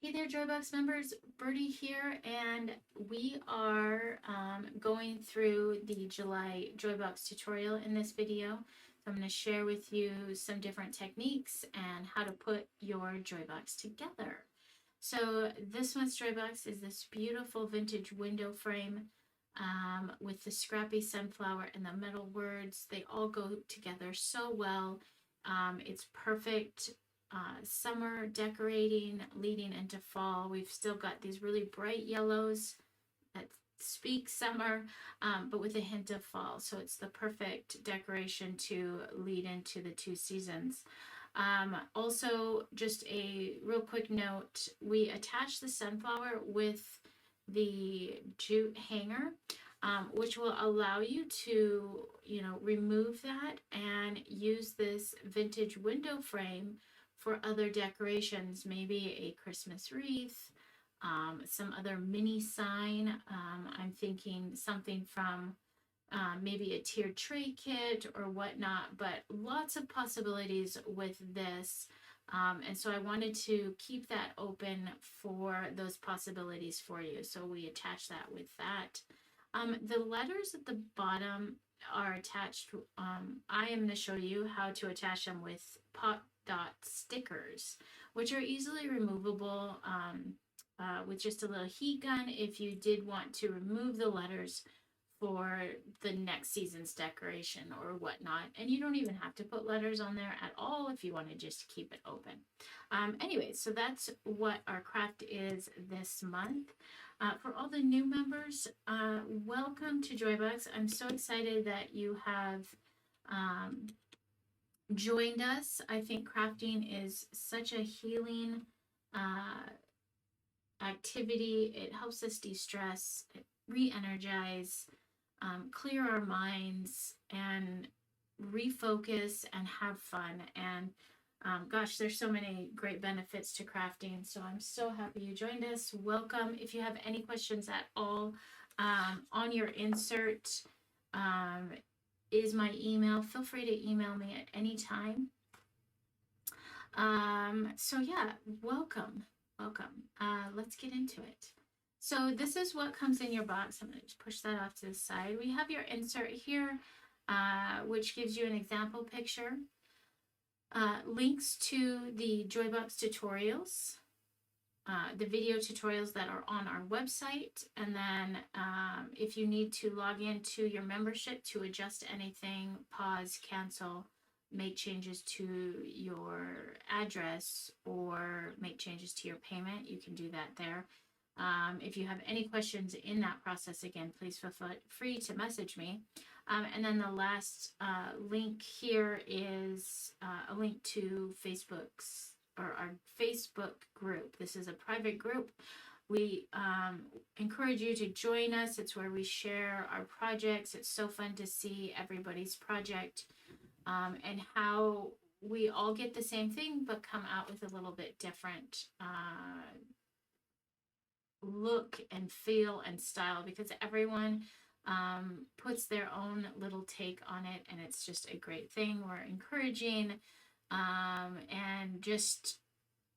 Hey there, Joybox members. Birdie here, and we are going through the July Joybox tutorial in this video. So I'm going to share with you some different techniques and how to put your Joybox together. So this month's Joybox is this beautiful vintage window frame with the scrappy sunflower and the metal words. They all go together so well. It's perfect summer decorating leading into fall. We've still got these really bright yellows that speak summer, but with a hint of fall. So it's the perfect decoration to lead into the two seasons. Also, just a real quick note, we attach the sunflower with the jute hanger, which will allow you to, remove that and use this vintage window frame for other decorations, maybe a Christmas wreath, some other mini sign. I'm thinking something from maybe a tiered tray kit or whatnot, but lots of possibilities with this. And so I wanted to keep that open for those possibilities for you. So we attach that with that. The letters at the bottom are attached. I am going to show you how to attach them with pot dot stickers, which are easily removable with just a little heat gun if you did want to remove the letters for the next season's decoration or whatnot. And you don't even have to put letters on there at all if you want to just keep it open. Anyway, so that's what our craft is this month. For all the new members, welcome to Joybox. I'm so excited that you have joined us. I think crafting is such a healing activity. It helps us de-stress, re-energize, clear our minds, and refocus and have fun. And gosh, there's so many great benefits to crafting. So I'm so happy you joined us. Welcome. If you have any questions at all, on your insert is my email. Feel free to email me at any time. So yeah, welcome. Let's get into it. So this is what comes in your box. I'm going to just push that off to the side. We have your insert here, which gives you an example picture. Links to the Joybox tutorials, the video tutorials that are on our website. And then if you need to log into your membership to adjust anything, pause, cancel, make changes to your address, or make changes to your payment, you can do that there. If you have any questions in that process, again, please feel free to message me. And then the last link here is a link to Facebook's or our Facebook group. This is a private group. We encourage you to join us. It's where we share our projects. It's so fun to see everybody's project and how we all get the same thing but come out with a little bit different look and feel and style, because everyone puts their own little take on it, and it's just a great thing. We're encouraging and just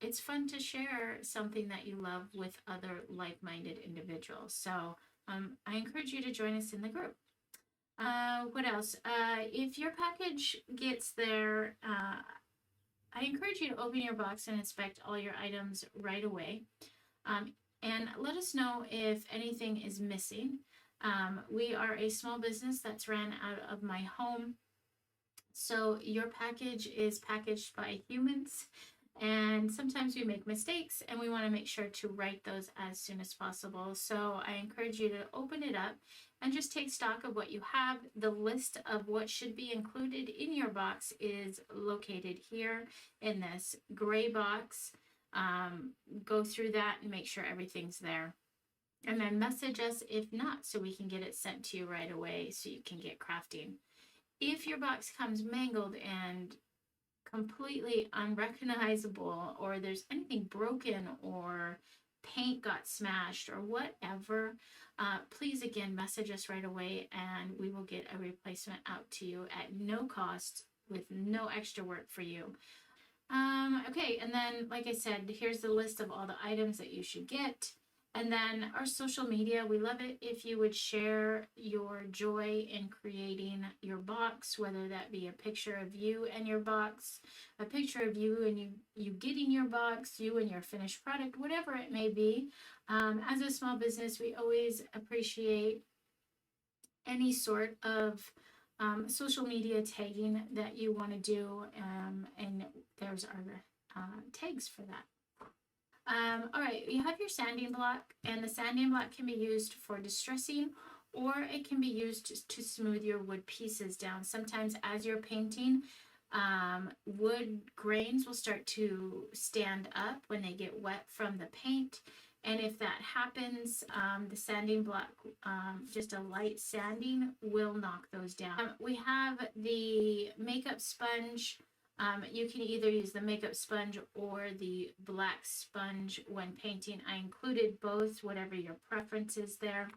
it's fun to share something that you love with other like-minded individuals. So I encourage you to join us in the group. What else? If your package gets there, I encourage you to open your box and inspect all your items right away. And let us know if anything is missing. We are a small business that's ran out of my home. So your package is packaged by humans, and sometimes we make mistakes, and we want to make sure to write those as soon as possible. So I encourage you to open it up and just take stock of what you have. The list of what should be included in your box is located here in this gray box. Go through that and make sure everything's there. And then message us if not, so we can get it sent to you right away so you can get crafting. If your box comes mangled and completely unrecognizable, or there's anything broken, or paint got smashed, or whatever, please again message us right away and we will get a replacement out to you at no cost with no extra work for you. Okay, and then, like I said, here's the list of all the items that you should get. And then our social media, we love it if you would share your joy in creating your box, whether that be a picture of you and your box, a picture of you and you getting your box, you and your finished product, whatever it may be. As a small business, we always appreciate any sort of social media tagging that you want to do, and there's our tags for that. All right, you have your sanding block, and the sanding block can be used for distressing, or it can be used to smooth your wood pieces down. Sometimes as you're painting, wood grains will start to stand up when they get wet from the paint. And if that happens, the sanding block, just a light sanding, will knock those down. We have the makeup sponge. You can either use the makeup sponge or the black sponge when painting. I included both, whatever your preference is there.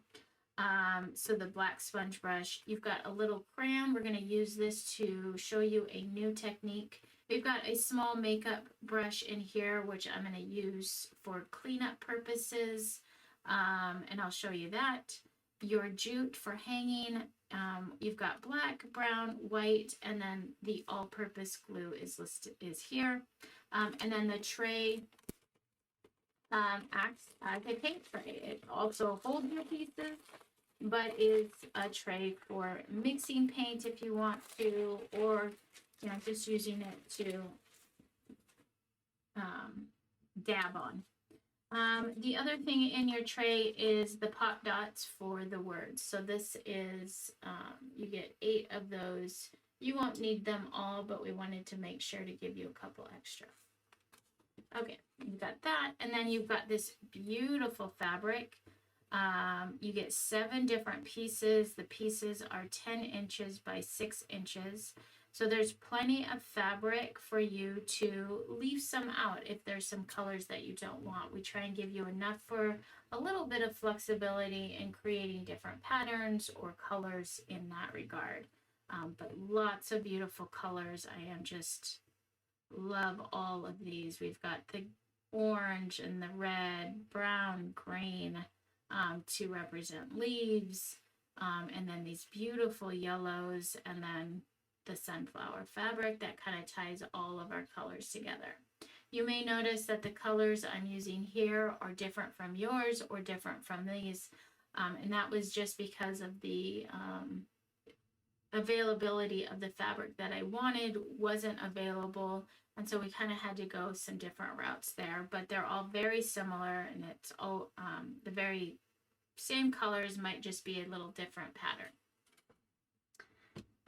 So the black sponge brush, you've got a little crayon. We're going to use this to show you a new technique. We've got a small makeup brush in here, which I'm going to use for cleanup purposes, and I'll show you that. Your jute for hanging. You've got black, brown, white, and then the all-purpose glue is here. And then the tray acts as a paint tray. It also holds your pieces, but is a tray for mixing paint if you want to, or just using it to dab on. The other thing in your tray is the pop dots for the words. So this is, you get 8 of those. You won't need them all, but we wanted to make sure to give you a couple extra. Okay, you've got that. And then you've got this beautiful fabric. You get 7 different pieces. The pieces are 10 inches by 6 inches. So there's plenty of fabric for you to leave some out if there's some colors that you don't want. We try and give you enough for a little bit of flexibility in creating different patterns or colors in that regard. But lots of beautiful colors. I am just love all of these. We've got the orange and the red, brown, green to represent leaves, and then these beautiful yellows, and then the sunflower fabric that kind of ties all of our colors together. You may notice that the colors I'm using here are different from yours or different from these, and that was just because of the availability of the fabric that I wanted wasn't available, and so we kind of had to go some different routes there, but they're all very similar, and it's all the very same colors, might just be a little different pattern.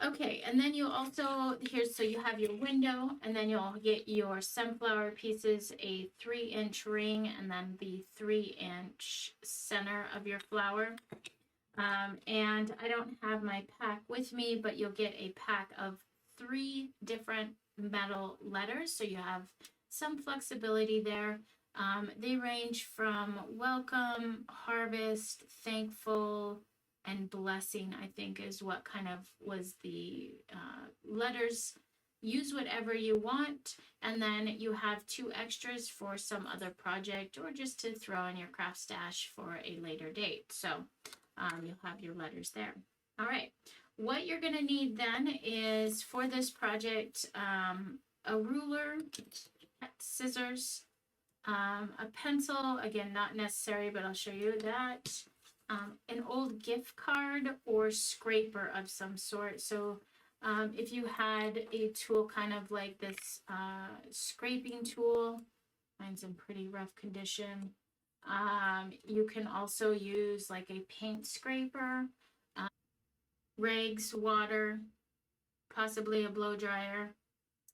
Okay, and then you also, so you have your window, and then you'll get your sunflower pieces, a 3-inch ring, and then the 3-inch center of your flower. And I don't have my pack with me, but you'll get a pack of 3 different metal letters, so you have some flexibility there. They range from welcome, harvest, thankful, and blessing, I think, is what kind of was the letters. Use whatever you want, and then you have 2 extras for some other project or just to throw in your craft stash for a later date. So you'll have your letters there. All right, what you're going to need then is for this project a ruler, scissors, a pencil, again, not necessary, but I'll show you that. An old gift card or scraper of some sort. So if you had a tool kind of like this scraping tool, mine's in pretty rough condition. You can also use like a paint scraper, rags, water, possibly a blow dryer.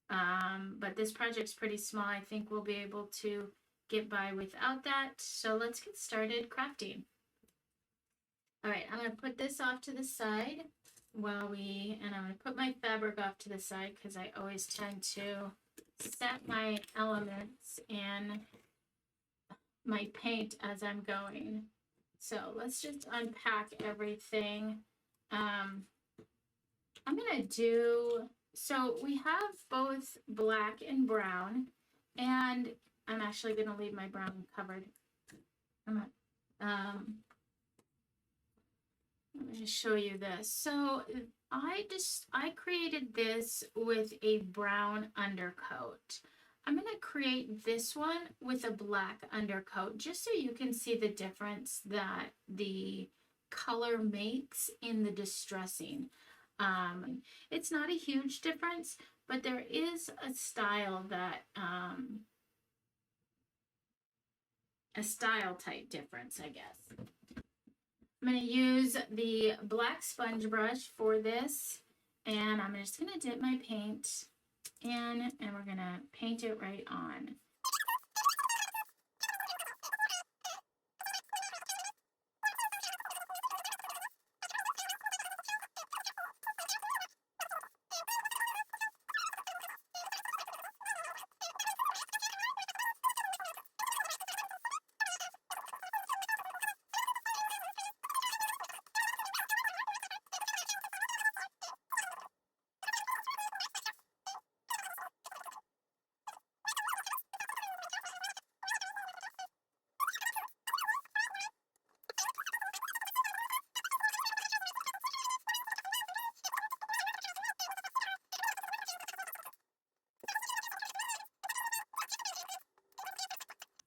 But this project's pretty small. I think we'll be able to get by without that. So let's get started crafting. All right, I'm going to put this off to the side and I'm going to put my fabric off to the side because I always tend to set my elements in my paint as I'm going. So let's just unpack everything. I'm going to do So we have both black and brown, and I'm actually going to leave my brown covered. I'm not, let me just show you this. So I created this with a brown undercoat. I'm going to create this one with a black undercoat just so you can see the difference that the color makes in the distressing. It's not a huge difference, but there is a style that a style type difference, I guess. I'm going to use the black sponge brush for this, and I'm just going to dip my paint in, and we're going to paint it right on.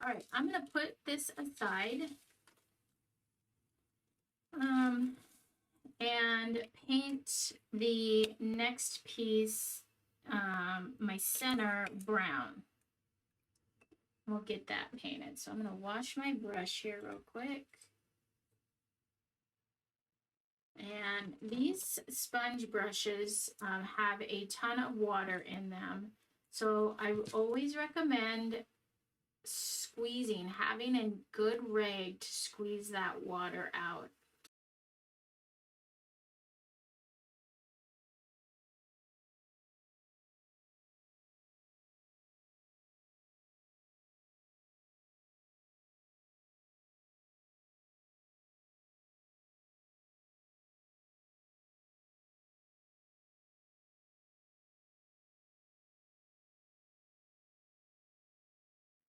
All right, I'm going to put this aside and paint the next piece, my center, brown. We'll get that painted. So I'm going to wash my brush here real quick. And these sponge brushes have a ton of water in them. So I always recommend squeezing, having a good rag to squeeze that water out.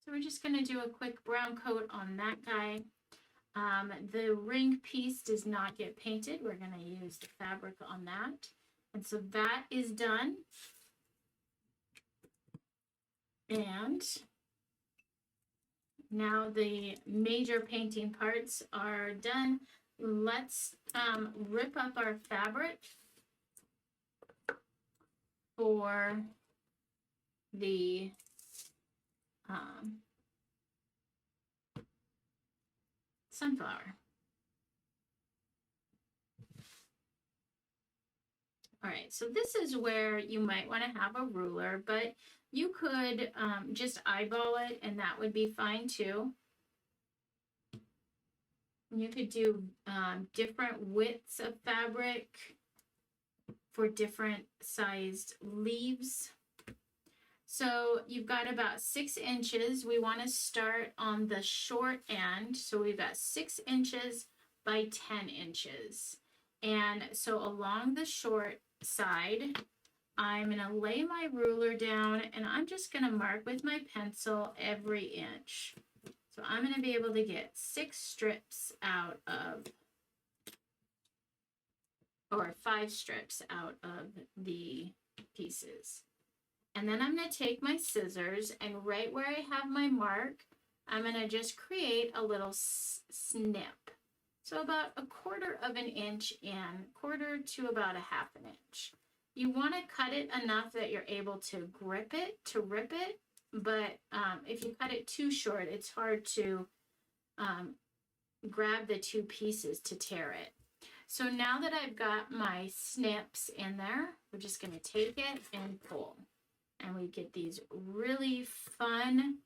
So we're just going to do a quick brown coat on that guy. The ring piece does not get painted. We're going to use the fabric on that. And so that is done. And now the major painting parts are done. Let's rip up our fabric for the sunflower. All right, so this is where you might want to have a ruler, but you could just eyeball it, and that would be fine too. You could do different widths of fabric for different sized leaves. So you've got about 6 inches. We want to start on the short end. So we've got 6 inches by 10 inches. And so along the short side, I'm going to lay my ruler down, and I'm just going to mark with my pencil every inch. So I'm going to be able to get 6 strips out of, or 5 strips out of the pieces. And then I'm going to take my scissors, and right where I have my mark, I'm going to just create a little snip. So about 1/4 of an inch in, 1/4 to about 1/2 inch. You want to cut it enough that you're able to grip it, to rip it, but if you cut it too short, it's hard to grab the 2 pieces to tear it. So now that I've got my snips in there, we're just going to take it and pull. And we get these really fun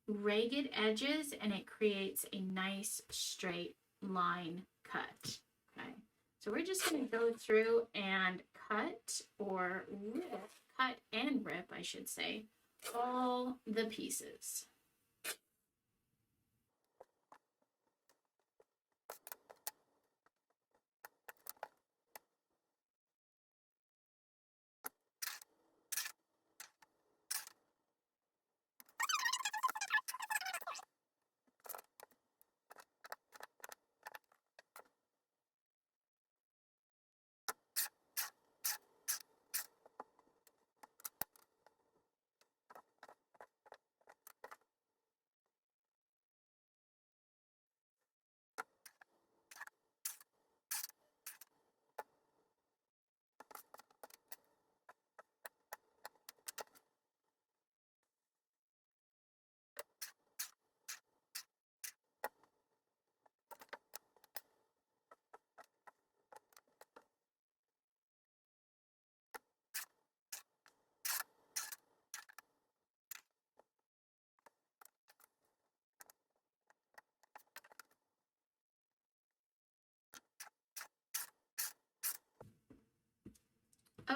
ragged edges, and it creates a nice straight line cut. Okay, so we're just going to go through and cut and rip, I should say, all the pieces.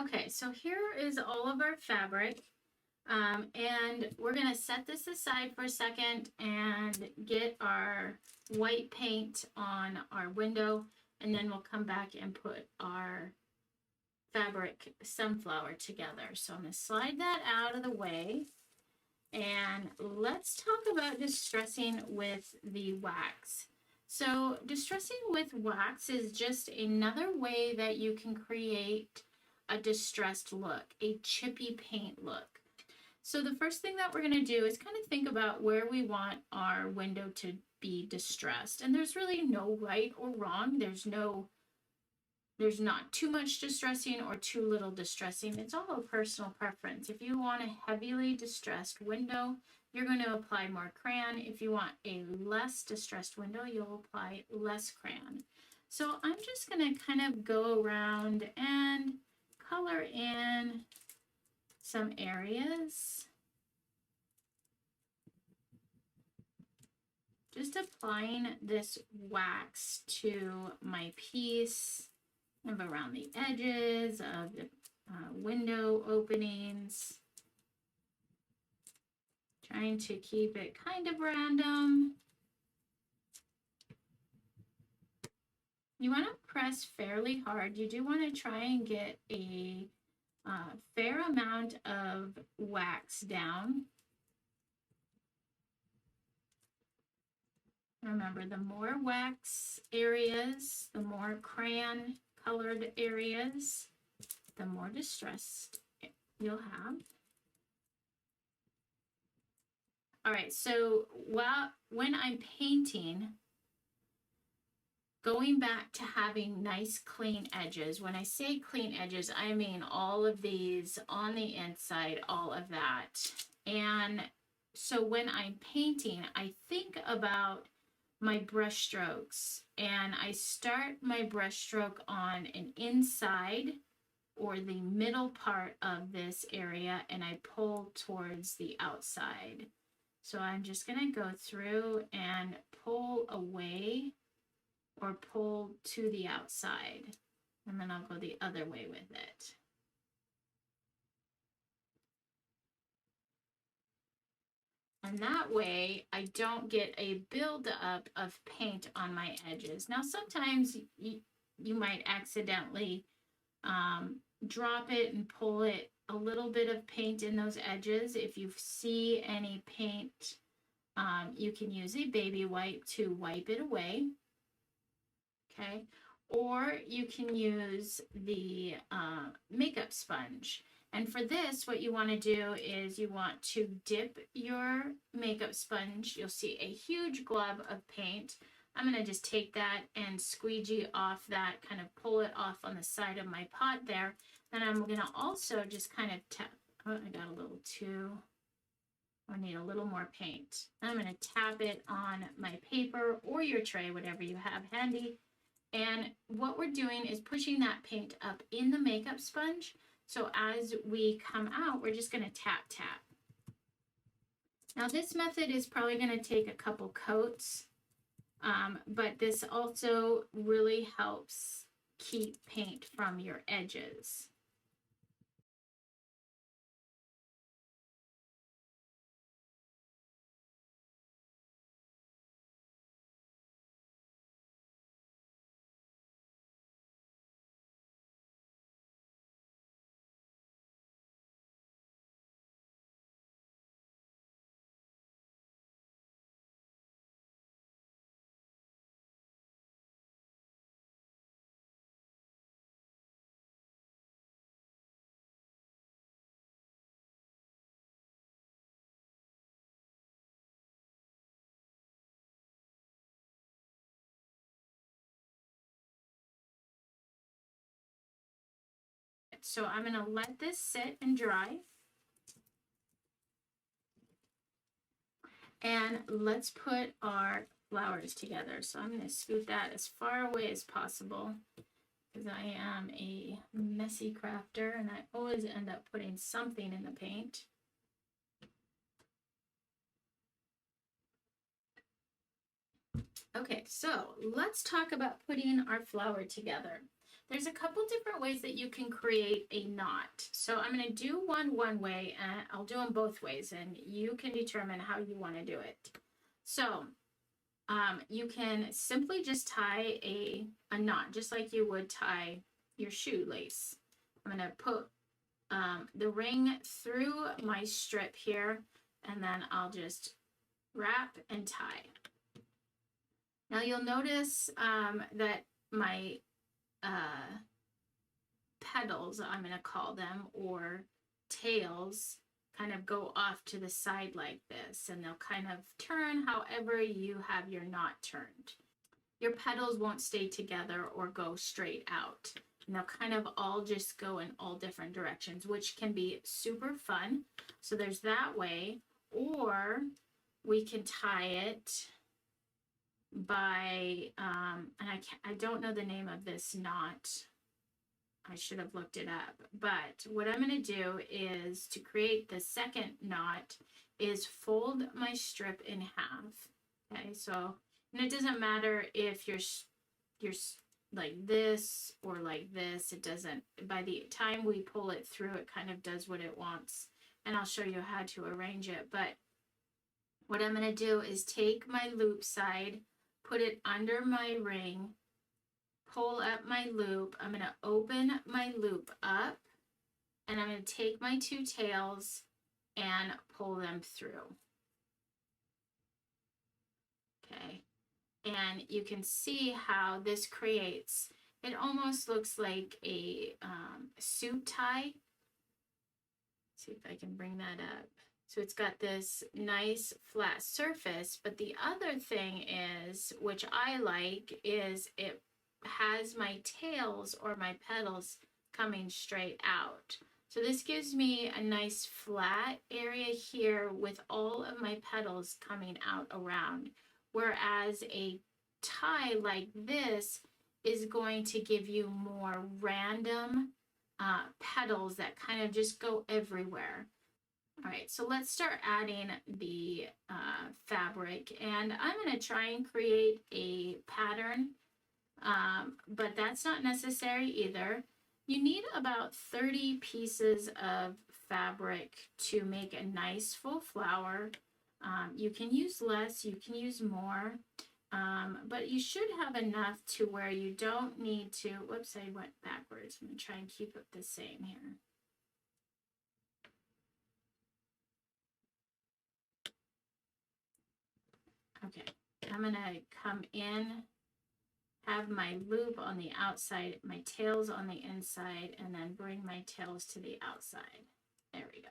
Okay, so here is all of our fabric. And we're going to set this aside for a second and get our white paint on our window, and then we'll come back and put our fabric sunflower together. So I'm going to slide that out of the way, and let's talk about distressing with the wax. So distressing with wax is just another way that you can create a distressed look, a chippy paint look. So the first thing that we're going to do is kind of think about where we want our window to be distressed. And there's really no right or wrong. There's not too much distressing or too little distressing. It's all a personal preference. If you want a heavily distressed window, you're going to apply more crayon. If you want a less distressed window, you'll apply less crayon. So I'm just going to kind of go around and color in some areas. Just applying this wax to my piece, kind of around the edges of the window openings. Trying to keep it kind of random. You want to press fairly hard. You do want to try and get a fair amount of wax down. Remember, the more wax areas, the more crayon colored areas, the more distressed you'll have. All right, so when I'm painting, going back to having nice clean edges. When I say clean edges, I mean all of these on the inside, all of that. And so when I'm painting, I think about my brush strokes, and I start my brush stroke on an inside or the middle part of this area, and I pull towards the outside. So I'm just going to go through and pull away or pull to the outside, and then I'll go the other way with it. And that way I don't get a buildup of paint on my edges. Now sometimes you might accidentally drop it and pull it a little bit of paint in those edges. If you see any paint, you can use a baby wipe to wipe it away. Okay, or you can use the makeup sponge. And for this, what you want to do is you want to dip your makeup sponge. You'll see a huge glob of paint. I'm going to just take that and squeegee off that, kind of pull it off on the side of my pot there. Then I'm going to also just kind of tap. Oh, I got a little too. I need a little more paint. I'm going to tap it on my paper or your tray, whatever you have handy. And what we're doing is pushing that paint up in the makeup sponge. So as we come out, we're just going to tap, tap. Now this method is probably going to take a couple coats, but this also really helps keep paint from your edges. So I'm going to let this sit and dry. And let's put our flowers together. So I'm going to scoot that as far away as possible because I am a messy crafter and I always end up putting something in the paint. Okay, so let's talk about putting our flower together. there's a couple different ways that you can create a knot. So I'm going to do one way, and I'll do them both ways, and you can determine how you want to do it. So you can simply just tie a knot, just like you would tie your shoelace. I'm going to put the ring through my strip here, and then I'll just wrap and tie. Now you'll notice that my petals, I'm going to call them, or tails, kind of go off to the side like this, and they'll kind of turn however you have your knot turned. Your petals won't stay together or go straight out, and they'll kind of all just go in all different directions, which can be super fun. So there's that way, or we can tie it by, and I don't know the name of this knot. I should have looked it up. But what I'm going to do is, to create the second knot, is fold my strip in half. Okay, so, and it doesn't matter if you're like this or like this. It doesn't, by the time we pull it through, it kind of does what it wants. And I'll show you how to arrange it. But what I'm going to do is take my loop side, put it under my ring, pull up my loop. I'm going to open my loop up, and I'm going to take my two tails and pull them through. Okay, and you can see how this creates, it almost looks like a suit tie. Let's see if I can bring that up. So it's got this nice flat surface, but the other thing is, which I like, is it has my tails or my petals coming straight out. So this gives me a nice flat area here with all of my petals coming out around, whereas a tie like this is going to give you more random petals that kind of just go everywhere. All right, so let's start adding the fabric, and I'm going to try and create a pattern, but that's not necessary either. You need about 30 pieces of fabric to make a nice full flower. You can use less, you can use more, but you should have enough to where you don't need to, whoops, I went backwards. I'm going to try and keep it the same here. Okay, I'm going to come in, have my loop on the outside, my tails on the inside, and then bring my tails to the outside. There we go.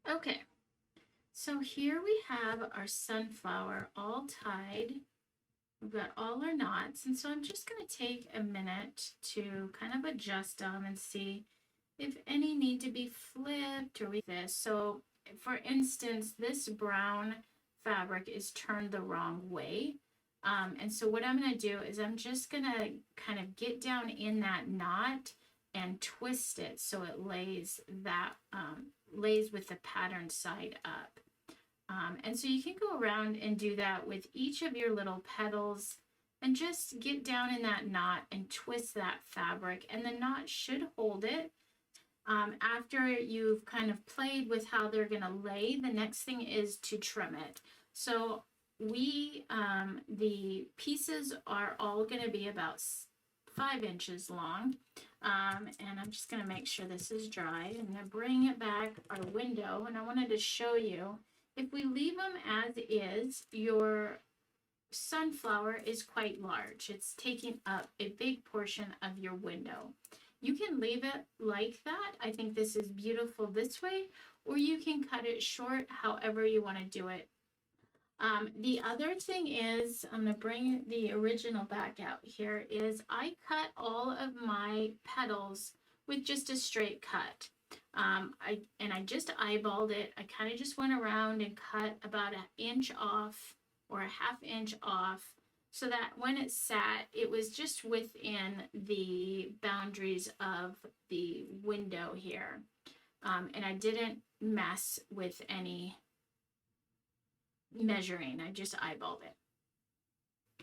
Okay, so here we have our sunflower all tied. We've got all our knots, and so I'm just going to take a minute to kind of adjust them and see if any need to be flipped or with this. So for instance, this brown fabric is turned the wrong way. And so what I'm going to do is I'm just going to kind of get down in that knot and twist it so it lays lays with the pattern side up. And so you can go around and do that with each of your little petals and just get down in that knot and twist that fabric, and the knot should hold it. After you've kind of played with how they're going to lay, the next thing is to trim it. So the pieces are all going to be about 5 inches long. And I'm just going to make sure this is dry. I'm going to bring it back our window, and I wanted to show you, if we leave them as is, your sunflower is quite large. It's taking up a big portion of your window. You can leave it like that. I think this is beautiful this way, or you can cut it short however you want to do it. The other thing is, I'm going to bring the original back out here, is I cut all of my petals with just a straight cut. I just eyeballed it. I kind of just went around and cut about 1 inch off or 1/2 inch off, so that when it sat, it was just within the boundaries of the window here. And I didn't mess with any measuring. I just eyeballed it.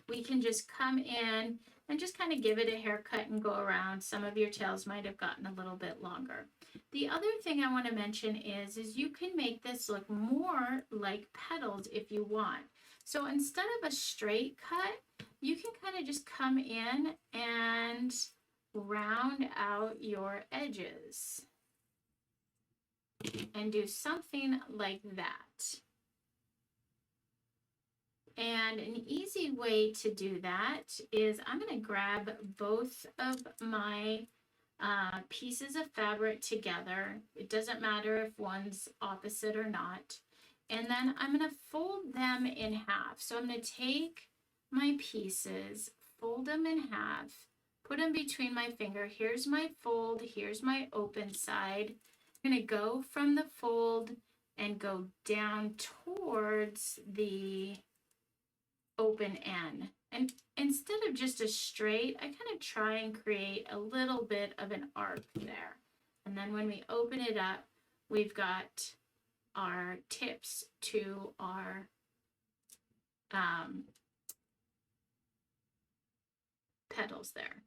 We can just come in and just kind of give it a haircut and go around. Some of your tails might have gotten a little bit longer. The other thing I want to mention is you can make this look more like petals if you want. So instead of a straight cut, you can kind of just come in and round out your edges and do something like that. And an easy way to do that is I'm going to grab both of my pieces of fabric together. It doesn't matter if one's opposite or not. And then I'm going to fold them in half. So I'm going to take my pieces, fold them in half, put them between my finger. Here's my fold, here's my open side. I'm going to go from the fold and go down towards the open end. And instead of just a straight, I kind of try and create a little bit of an arc there. And then when we open it up, we've got our tips to our petals there.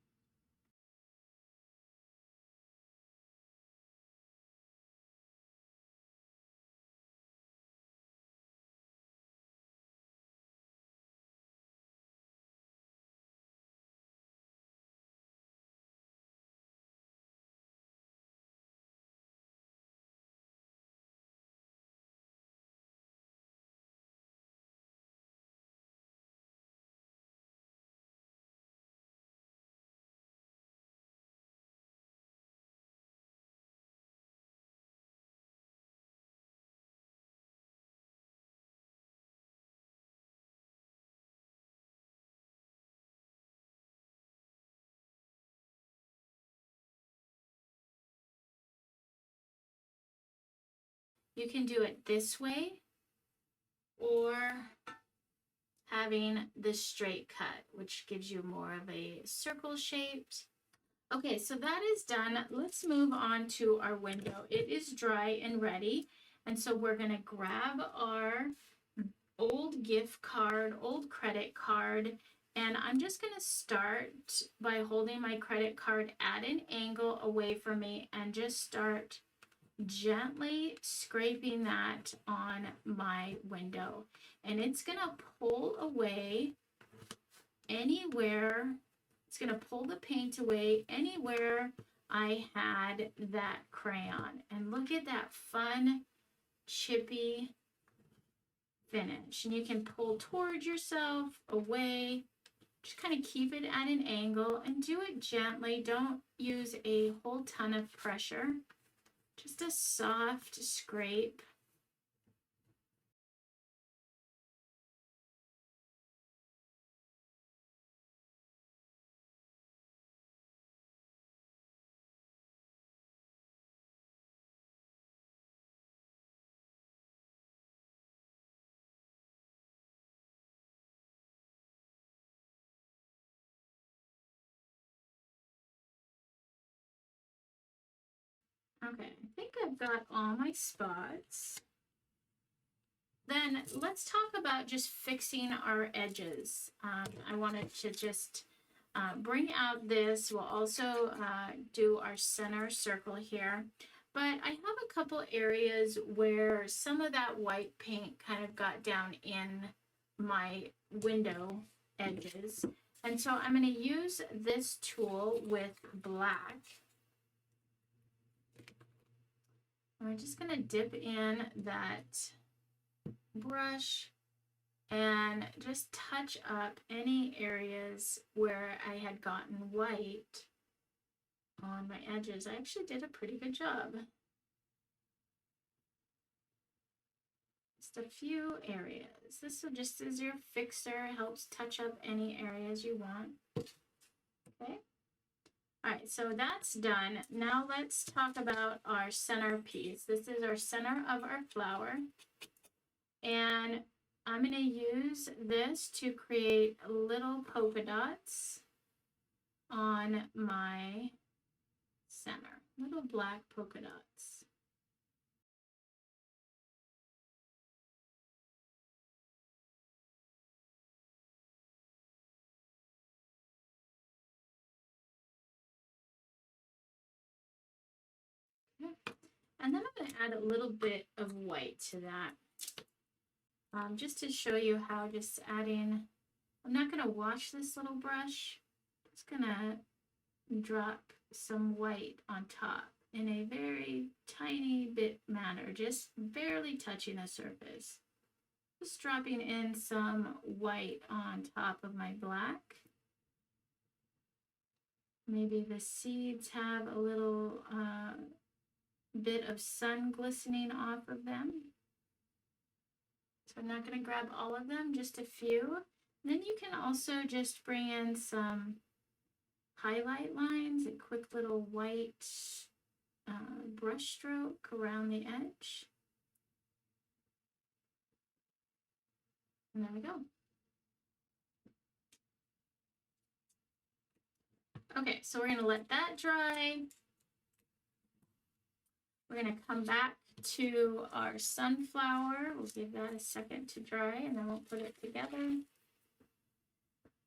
You can do it this way or having the straight cut, which gives you more of a circle shaped. Okay, so that is done. Let's move on to our window. It is dry and ready. And so we're going to grab our old gift card, old credit card, and I'm just going to start by holding my credit card at an angle away from me and just start gently scraping that on my window. And it's going to pull away anywhere. It's going to pull the paint away anywhere I had that crayon. And look at that fun, chippy finish. And you can pull towards yourself, away. Just kind of keep it at an angle and do it gently. Don't use a whole ton of pressure. Just a soft scrape. Okay, I think I've got all my spots. Then let's talk about just fixing our edges. I wanted to just bring out this. We'll also do our center circle here. But I have a couple areas where some of that white paint kind of got down in my window edges. And so I'm going to use this tool with black. I'm just going to dip in that brush and just touch up any areas where I had gotten white on my edges. I actually did a pretty good job. Just a few areas. This will just as your fixer, helps touch up any areas you want. Okay. All right, so that's done. Now let's talk about our centerpiece. This is our center of our flower. And I'm going to use this to create little polka dots on my center, little black polka dots. Okay. And then I'm going to add a little bit of white to that, just to show you how just adding, I'm not going to wash this little brush, just going to drop some white on top in a very tiny bit manner, just barely touching the surface. Just dropping in some white on top of my black. Maybe the seeds have a little bit of sun glistening off of them. So I'm not going to grab all of them, just a few. And then you can also just bring in some highlight lines, a quick little white brush stroke around the edge. And there we go. Okay, so we're going to let that dry. We're going to come back to our sunflower. We'll give that a second to dry and then we'll put it together.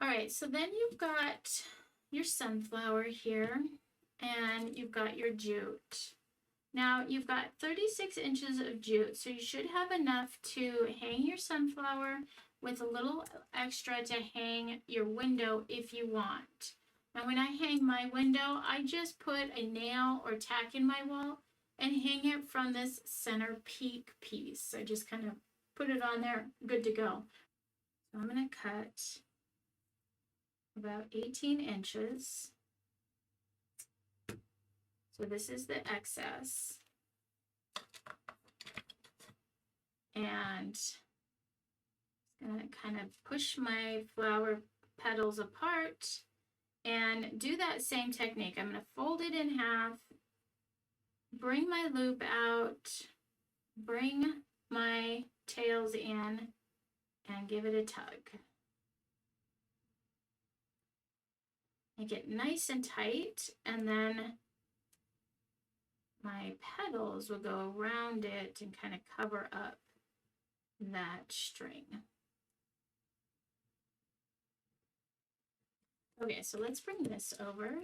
All right, so then you've got your sunflower here and you've got your jute. Now you've got 36 inches of jute, so you should have enough to hang your sunflower with a little extra to hang your window if you want. Now when I hang my window, I just put a nail or tack in my wall and hang it from this center peak piece. I just kind of put it on there, good to go. So I'm going to cut about 18 inches. So this is the excess. And I'm going to kind of push my flower petals apart and do that same technique. I'm going to fold it in half, bring my loop out, bring my tails in, and give it a tug. Make it nice and tight, and then my petals will go around it and kind of cover up that string. Okay, so let's bring this over,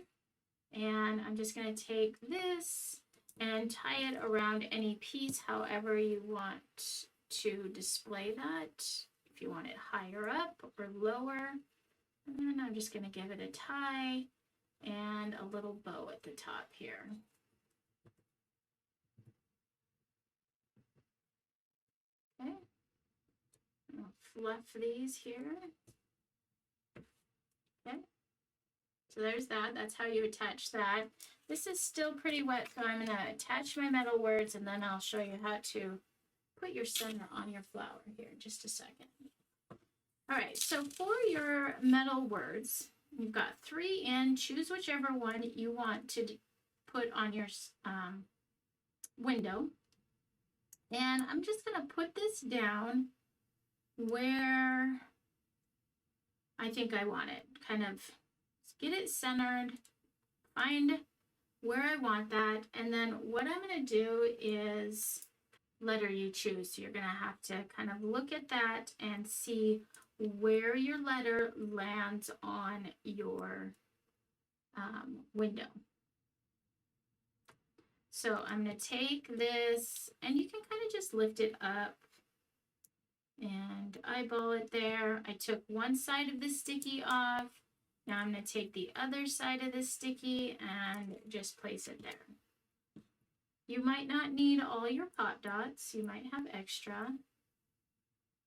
and I'm just going to take this and tie it around any piece however you want to display that. If you want it higher up or lower, and then I'm just going to give it a tie and a little bow at the top here. Okay, I'll fluff these here. Okay, so there's that. That's how you attach that. This is still pretty wet, so I'm going to attach my metal words and then I'll show you how to put your center on your flower here in just a second. All right, so for your metal words, you've got 3 in. Choose whichever one you want to put on your window. And I'm just going to put this down where I think I want it. Kind of get it centered, find where I want that. And then what I'm going to do is letter you choose. So you're going to have to kind of look at that and see where your letter lands on your window. So I'm going to take this, and you can kind of just lift it up and eyeball it there. I took one side of the sticky off. Now I'm going to take the other side of the sticky and just place it there. You might not need all your pop dots. You might have extra.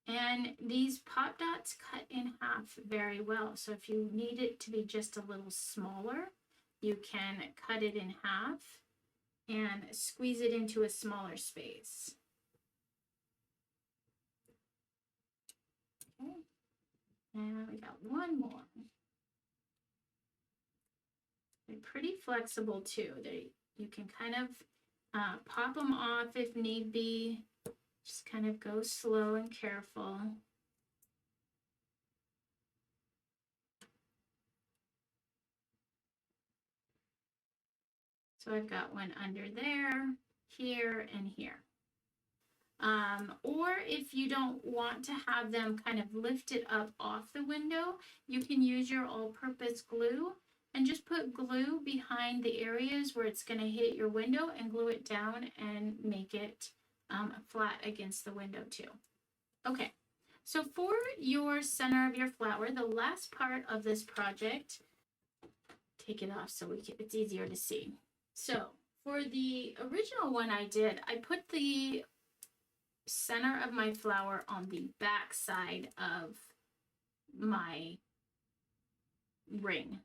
And these pop dots cut in half very well. So if you need it to be just a little smaller, you can cut it in half and squeeze it into a smaller space. Okay. And we got one more. They're pretty flexible too. You can kind of pop them off if need be. Just kind of go slow and careful. So I've got one under there, here, and here. Or if you don't want to have them kind of lifted up off the window, you can use your all-purpose glue and just put glue behind the areas where it's going to hit your window and glue it down and make it flat against the window too. Okay, so for your center of your flower, the last part of this project, take it off so it's easier to see. So for the original one I did, I put the center of my flower on the back side of my ring.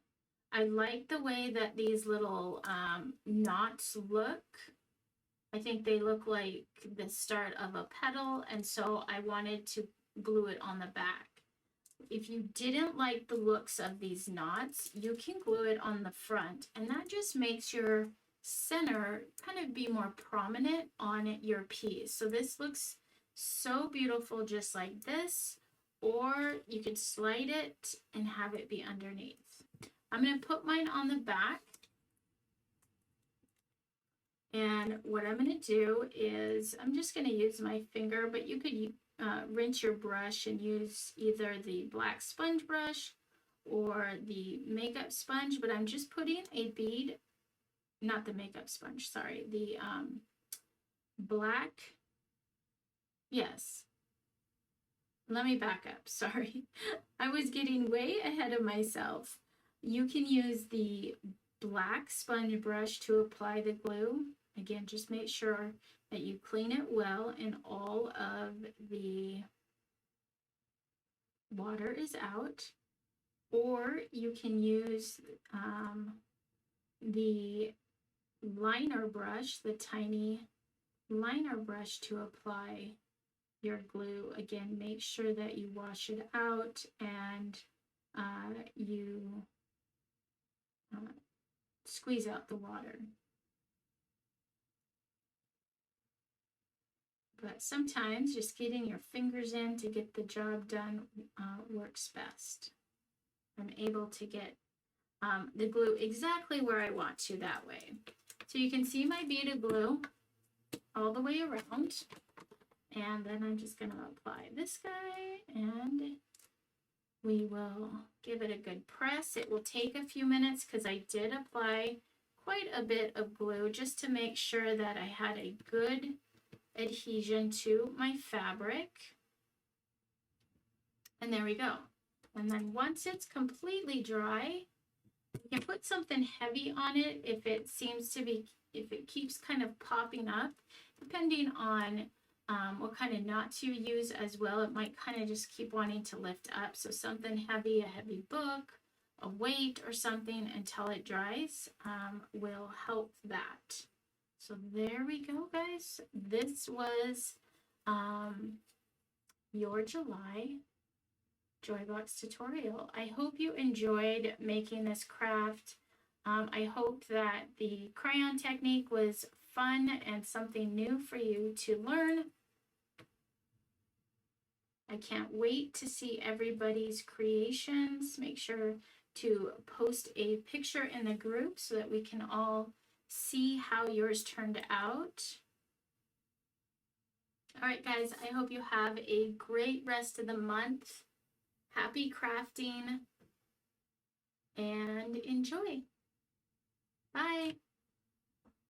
I like the way that these little knots look. I think they look like the start of a petal, and so I wanted to glue it on the back. If you didn't like the looks of these knots, you can glue it on the front, and that just makes your center kind of be more prominent on your piece. So this looks so beautiful just like this, or you could slide it and have it be underneath. I'm going to put mine on the back, and what I'm going to do is I'm just going to use my finger, but you could rinse your brush and use either the black sponge brush or the makeup sponge, but I'm just putting a bead, not the makeup sponge, sorry, the black, yes. Let me back up, sorry. I was getting way ahead of myself. You can use the black sponge brush to apply the glue. Again, just make sure that you clean it well and all of the water is out. Or you can use the liner brush, the tiny liner brush to apply your glue. Again, make sure that you wash it out and you squeeze out the water. But sometimes just getting your fingers in to get the job done works best. I'm able to get the glue exactly where I want to that way. So you can see my bead of glue all the way around. And then I'm just going to apply this guy, and we will give it a good press. It will take a few minutes because I did apply quite a bit of glue just to make sure that I had a good adhesion to my fabric. And there we go. And then once it's completely dry, you can put something heavy on it if it seems to be, if it keeps kind of popping up, depending on what kind of knots you use as well. It might kind of just keep wanting to lift up. So something heavy, a heavy book, a weight or something until it dries will help that. So there we go, guys. This was your July Joybox tutorial. I hope you enjoyed making this craft. I hope that the crayon technique was fun and something new for you to learn. I can't wait to see everybody's creations. Make sure to post a picture in the group so that we can all see how yours turned out. All right, guys, I hope you have a great rest of the month. Happy crafting and enjoy. Bye.